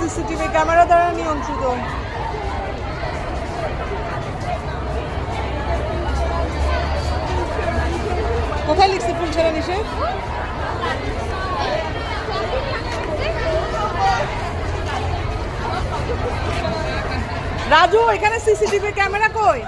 CCTV camera দ্বারা নিয়ন্ত্রিত। কোথায় লিখছে ফুল ছেড়া নিষেধ? রাজু, এখানে সিসিটিভি ক্যামেরা কই?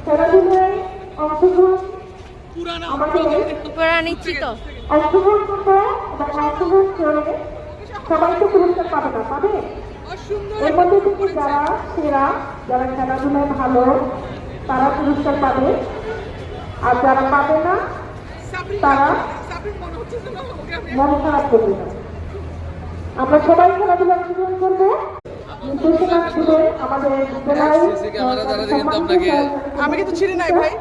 খেলাধুলায় অংশগ্রহণ করবে, সবাই তো পুরস্কার পাবে না, পাবে। এর মধ্যে থেকে যারা সেরা, যারা খেলাধুলায় ভালো, তারা পুরস্কার পাবে। আর যারা পাবে না তারা মন খারাপ করবে না। আমরা সবাই খেলাধুলা অংশগ্রহণ করবো। আমাদের আমি কিন্তু ছিঁড়ি নাই ভাই।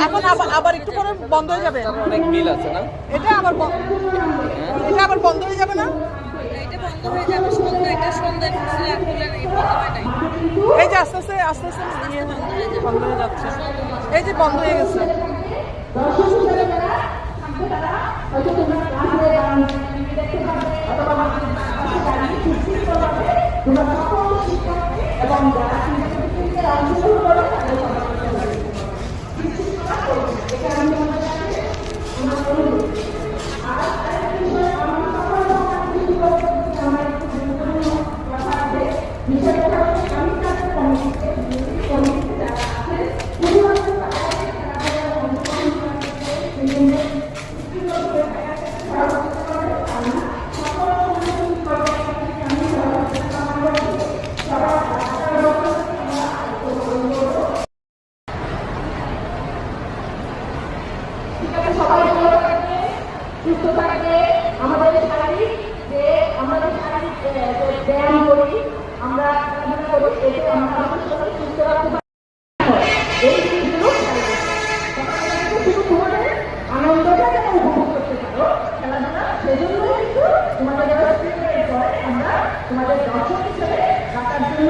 এখন আবার একটু পরে বন্ধ হয়ে যাবে। অনেক মিল আছে না? এটা আবার বন্ধ হয়ে যাবে না? এই যে আস্তে আস্তে আস্তে আস্তে বন্ধ হয়ে যাচ্ছে। এই যে বন্ধ হয়ে গেছে। ব্যায়াম করি, আমরা এই জিনিসগুলো আনন্দটা যেন উপভোগ করতে পারো খেলাধুলা, সেজন্য কিন্তু তোমাদের যারা আমরা তোমাদের দর্শক হিসেবে রাখার জন্য